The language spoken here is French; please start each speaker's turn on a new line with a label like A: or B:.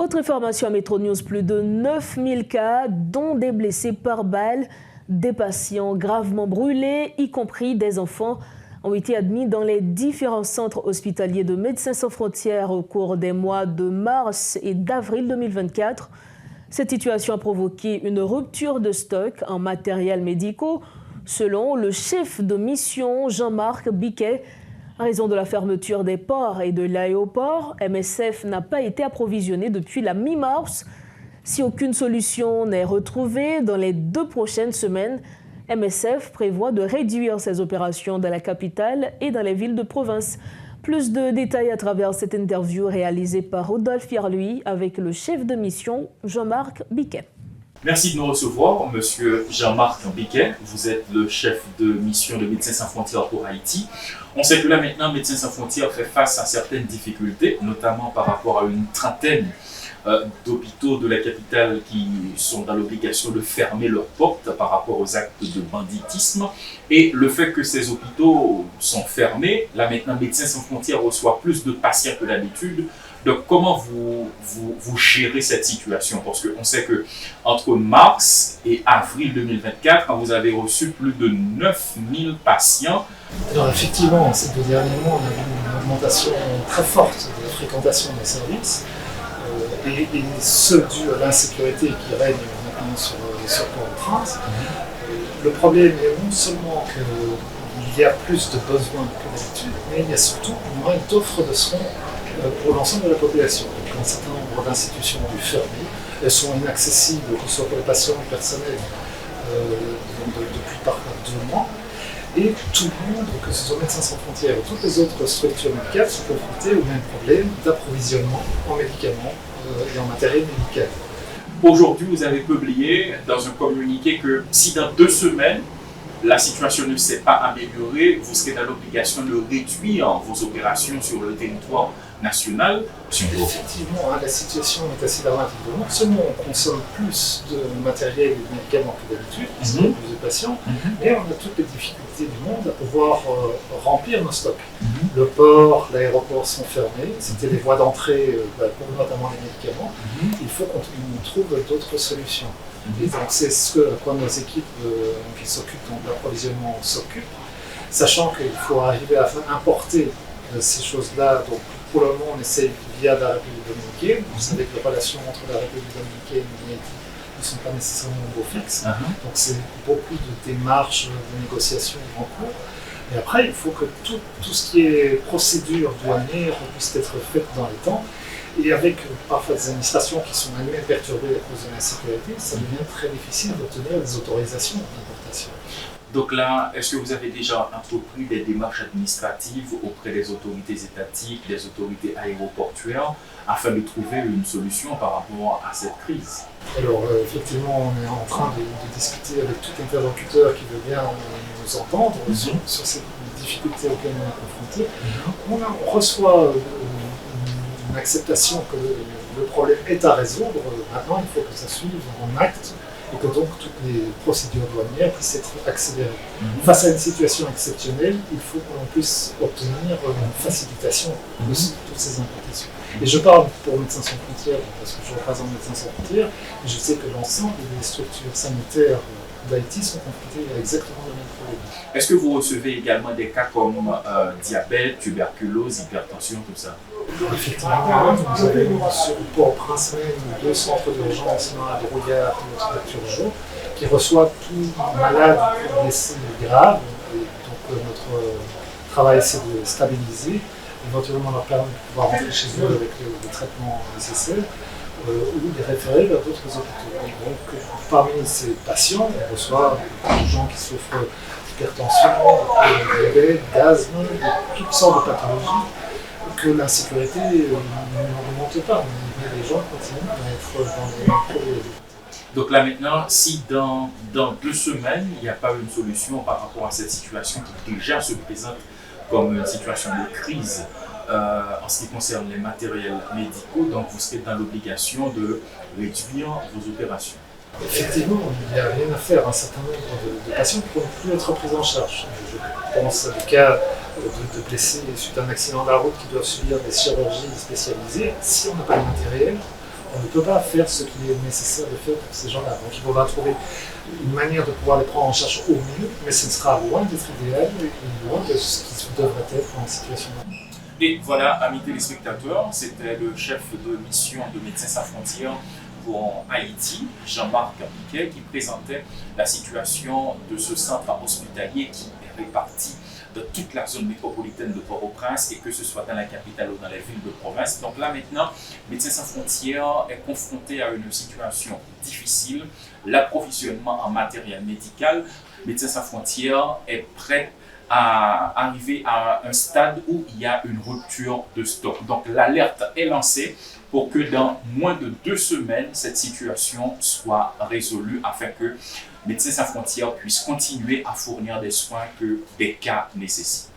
A: Autre information à Métro News, plus de 9000 cas, dont des blessés par balle, des patients gravement brûlés, y compris des enfants, ont été admis dans les différents centres hospitaliers de Médecins sans frontières au cours des mois de mars et d'avril 2024. Cette situation a provoqué une rupture de stock en matériel médicaux, selon le chef de mission Jean-Marc Biquet. À raison de la fermeture des ports et de l'aéroport, MSF n'a pas été approvisionné depuis la mi-mars. Si aucune solution n'est retrouvée dans les 2 prochaines semaines, MSF prévoit de réduire ses opérations dans la capitale et dans les villes de province. Plus de détails à travers cette interview réalisée par Rodolphe Yarluy avec le chef de mission Jean-Marc Biquet.
B: Merci de nous recevoir, Monsieur Jean-Marc Biquet. Vous êtes le chef de mission de Médecins sans frontières pour Haïti. On sait que là maintenant, Médecins sans frontières fait face à certaines difficultés, notamment par rapport à une trentaine d'hôpitaux de la capitale qui sont dans l'obligation de fermer leurs portes par rapport aux actes de banditisme. Et le fait que ces hôpitaux sont fermés, là maintenant, Médecins sans frontières reçoit plus de patients que d'habitude. Donc, comment vous gérez cette situation? Parce qu'on sait que entre mars et avril 2024, quand vous avez reçu plus de 9000 patients.
C: Alors, effectivement, ces 2 derniers mois, on a vu une augmentation très forte de la fréquentation des services, et ce dû à l'insécurité qui règne maintenant sur Port-au-Prince. Le problème est non seulement qu'il y a plus de besoins que d'habitude, mais il y a surtout moins d'offres de soins pour l'ensemble de la population. Donc, un certain nombre d'institutions ont dû fermer. Elles sont inaccessibles, que ce soit pour les patients ou le personnel, depuis par 2 mois. Et tout le monde, que ce soit Médecins sans frontières ou toutes les autres structures médicales, sont confrontés au même problème d'approvisionnement en médicaments et en matériel médical.
B: Aujourd'hui, vous avez publié dans un communiqué que si dans 2 semaines, la situation ne s'est pas améliorée, vous serez dans l'obligation de réduire vos opérations sur le territoire national.
C: Effectivement, la situation est assez dramatique. Non seulement on consomme plus de matériel et de médicaments que d'habitude, parce qu'il y a plus de patients, mais on a toutes les difficultés du monde à pouvoir remplir nos stocks. Le port, l'aéroport sont fermés, c'était les voies d'entrée pour notamment les médicaments. Il faut qu'on trouve d'autres solutions. Et donc c'est ce à quoi nos équipes qui s'occupent de l'approvisionnement s'occupent, sachant qu'il faut arriver à importer ces choses-là. Donc pour le moment, on essaie via la République dominicaine. Vous savez que les relations entre la République dominicaine et Haïti ne sont pas nécessairement au niveau fixe. Donc c'est beaucoup de démarches, de négociations en cours. Et après, il faut que tout ce qui est procédure douanière puisse être faite dans les temps. Et avec parfois des administrations qui sont elles-mêmes perturbées à cause de l'insécurité, ça devient très difficile d'obtenir des autorisations d'importation.
B: Donc là, est-ce que vous avez déjà entrepris des démarches administratives auprès des autorités étatiques, des autorités aéroportuaires, afin de trouver une solution par rapport à cette crise?
C: Alors effectivement, on est en train de discuter avec tout interlocuteur qui veut bien nous entendre sur ces difficultés auxquelles on est confronté. On reçoit une acceptation que le problème est à résoudre. Maintenant, il faut que ça suive en acte et que donc toutes les procédures douanières puissent être accélérées. Face à une situation exceptionnelle, il faut que l'on puisse obtenir une facilitation de toutes ces importations. Et je parle pour Médecins sans frontières, parce que je représente Médecins sans frontières, et je sais que l'ensemble des structures sanitaires d'Haïti sont confrontées à exactement le même problème.
B: Est-ce que vous recevez également des cas comme diabète, tuberculose, hypertension, tout ça?
C: Effectivement, nous avons sur Port-au-Prince même 2 centres d'urgence, l'un à Brouillard et l'autre à Turgeon, qui reçoivent tous malades blessés graves. Et donc notre travail c'est de stabiliser, éventuellement leur permettre de pouvoir rentrer chez eux avec le traitement nécessaire, ou les référer vers d'autres hôpitaux. Donc parmi ces patients, on reçoit des gens qui souffrent d'hypertension, de diabète, d'asthme, de toutes sortes de pathologies que l'insécurité n'augmente pas, mais les gens continuent à être dans les mêmes problèmes.
B: Donc là maintenant, si dans 2 semaines, il n'y a pas une solution par rapport à cette situation qui déjà se présente comme une situation de crise en ce qui concerne les matériels médicaux, donc vous serez dans l'obligation de réduire vos opérations.
C: Effectivement, il n'y a rien à faire. Un certain nombre de patients ne pourront plus être pris en charge. Je pense à des cas de blessés suite à un accident de la route qui doivent subir des chirurgies spécialisées. Si on n'a pas de matériel, on ne peut pas faire ce qui est nécessaire de faire pour ces gens-là. Donc il faudra trouver une manière de pouvoir les prendre en charge au mieux, mais ce ne sera loin d'être idéal et loin de ce qui devrait être en situation normale.
B: Et voilà, amis téléspectateurs, c'était le chef de mission de Médecins sans frontières pour Haïti, Jean-Marc Piquet, qui présentait la situation de ce centre hospitalier qui est réparti dans toute la zone métropolitaine de Port-au-Prince, et que ce soit dans la capitale ou dans les villes de province. Donc là maintenant, Médecins sans frontières est confronté à une situation difficile, l'approvisionnement en matériel médical. Médecins sans frontières est prêt à arriver à un stade où il y a une rupture de stock. Donc l'alerte est lancée pour que dans moins de 2 semaines, cette situation soit résolue afin que Médecins sans frontières puisse continuer à fournir des soins que des cas nécessitent.